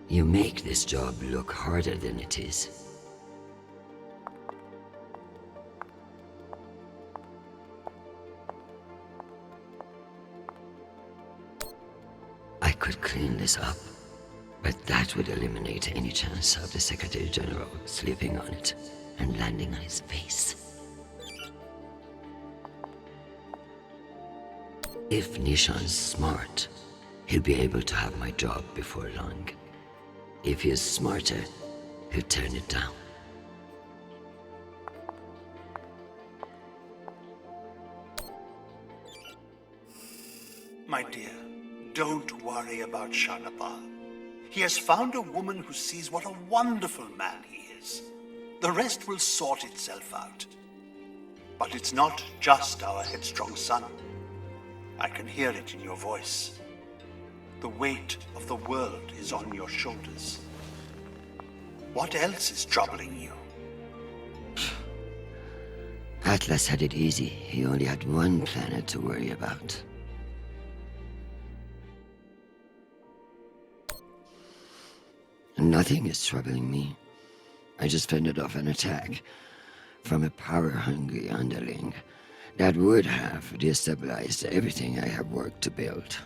You make this job look harder than it is. could clean this up, but that would eliminate any chance of the Secretary General slipping on it and landing on his face. If Nishan's smart, he'll be able to have my job before long. If he is smarter, he'll turn it down. My dear, don't worry about Shanapal. He has found a woman who sees what a wonderful man he is. The rest will sort itself out. But it's not just our headstrong son. I can hear it in your voice. The weight of the world is on your shoulders. What else is troubling you? Atlas had it easy. He only had one planet to worry about. Nothing is troubling me. I just fended off an attack from a power-hungry underling that would have destabilized everything I have worked to build.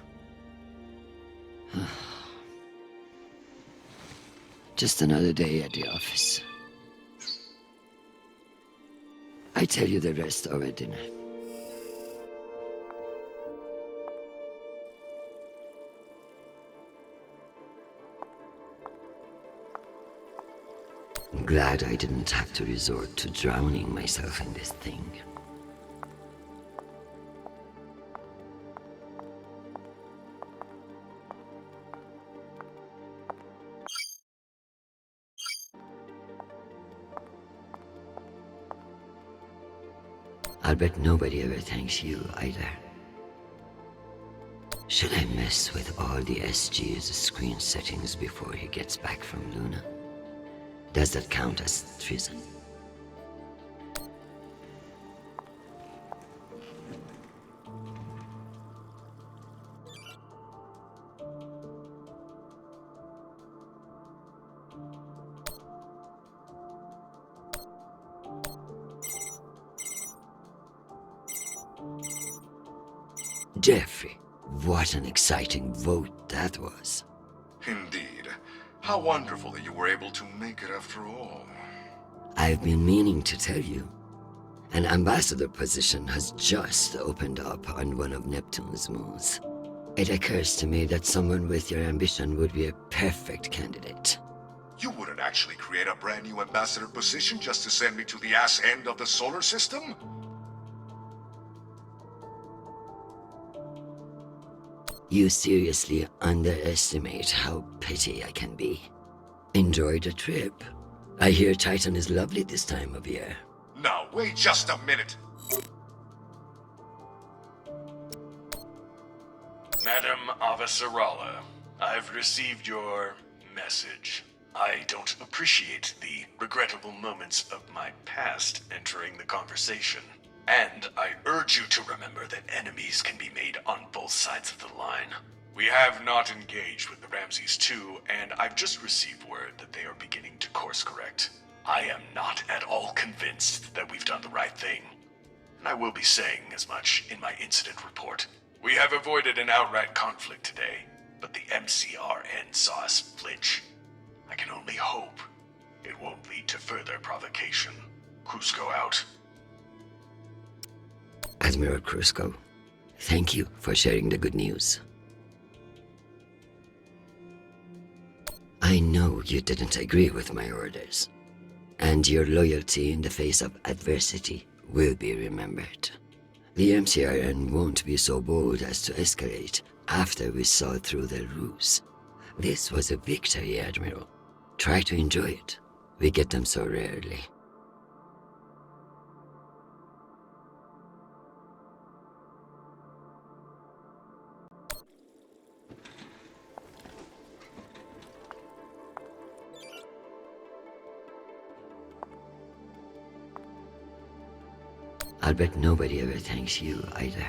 Just another day at the office. I tell you the rest over dinner. I'm glad I didn't have to resort to drowning myself in this thing. I'll bet nobody ever thanks you either. Should I mess with all the SG's screen settings before he gets back from Luna? Does that count as treason? Jeffrey, what an exciting vote that was. Indeed. How wonderful that you were able to make it after all. I've been meaning to tell you. An ambassador position has just opened up on one of Neptune's moons. It occurs to me that someone with your ambition would be a perfect candidate. You wouldn't actually create a brand new ambassador position just to send me to the ass end of the solar system? You seriously underestimate how petty I can be. Enjoy the trip. I hear Titan is lovely this time of year. Now, wait just a minute. Madam Avasarala, I've received your message. I don't appreciate the regrettable moments of my past entering the conversation. And I urge you to remember that enemies can be made on both sides of the line. We have not engaged with the Ramses II, and I've just received word that they are beginning to course correct. I am not at all convinced that we've done the right thing, and I will be saying as much in my incident report. We have avoided an outright conflict today, but the MCRN saw us flinch. I can only hope it won't lead to further provocation. Cusco out. Admiral Cusco, thank you for sharing the good news. I know you didn't agree with my orders, and your loyalty in the face of adversity will be remembered. The MCRN won't be so bold as to escalate after we saw through their ruse. This was a victory, Admiral. Try to enjoy it. We get them so rarely. I'll bet nobody ever thanks you either.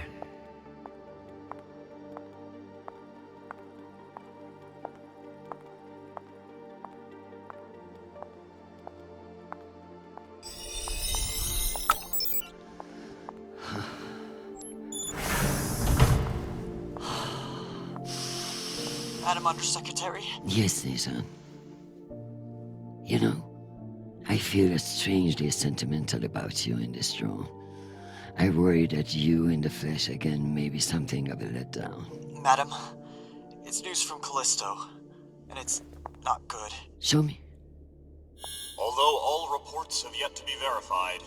Madam Undersecretary? Yes, Nathan. You know, I feel strangely sentimental about you in this drone. I worry that you in the flesh again may be something of a letdown. Madam, it's news from Callisto, and it's not good. Show me. Although all reports have yet to be verified,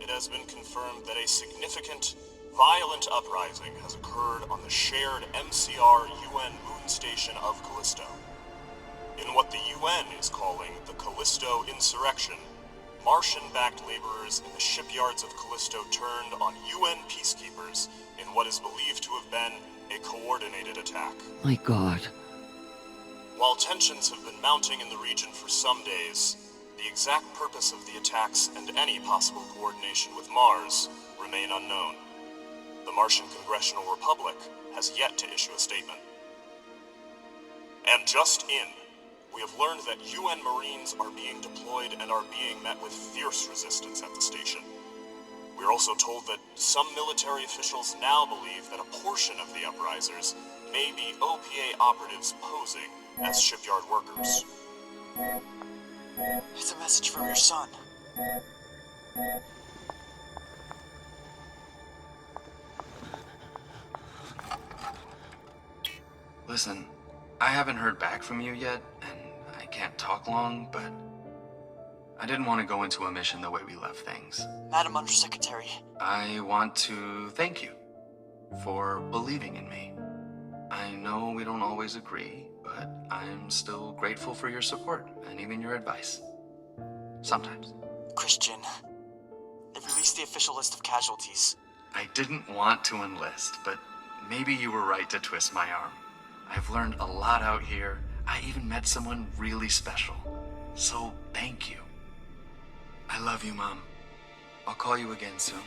it has been confirmed that a significant, violent uprising has occurred on the shared MCR UN moon station of Callisto. In what the UN is calling the Callisto Insurrection, Martian-backed laborers in the shipyards of Callisto turned on UN peacekeepers in what is believed to have been a coordinated attack. My God. While tensions have been mounting in the region for some days, the exact purpose of the attacks and any possible coordination with Mars remain unknown. The Martian Congressional Republic has yet to issue a statement. And just in, we have learned that UN Marines are being deployed and are being met with fierce resistance at the station. We are also told that some military officials now believe that a portion of the uprisers may be OPA operatives posing as shipyard workers. It's a message from your son. Listen, I haven't heard back from you yet, and I can't talk long, but I didn't want to go into a mission the way we left things. Madam Undersecretary. I want to thank you for believing in me. I know we don't always agree, but I'm still grateful for your support and even your advice. Sometimes. Christian, they've released the official list of casualties. I didn't want to enlist, but maybe you were right to twist my arm. I've learned a lot out here. I even met someone really special. So thank you. I love you, Mom. I'll call you again soon.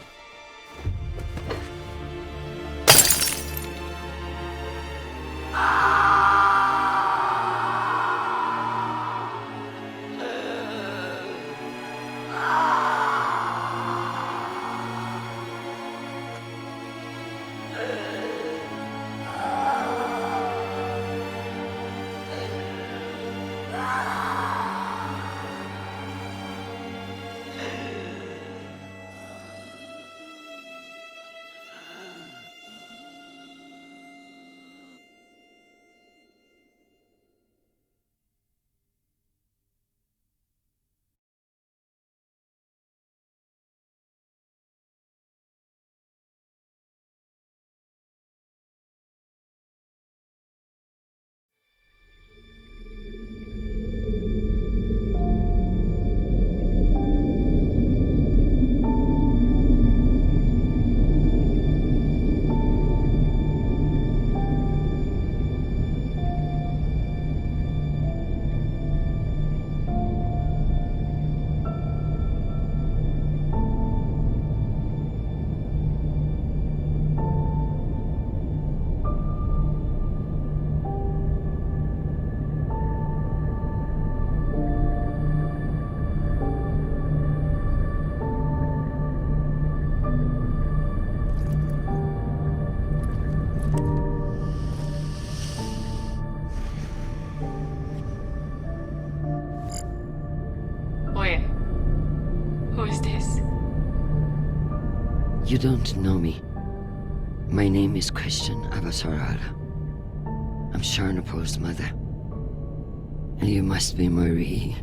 You don't know me. My name is Christian Avasarala. I'm Sharnapo's mother. And you must be Marie.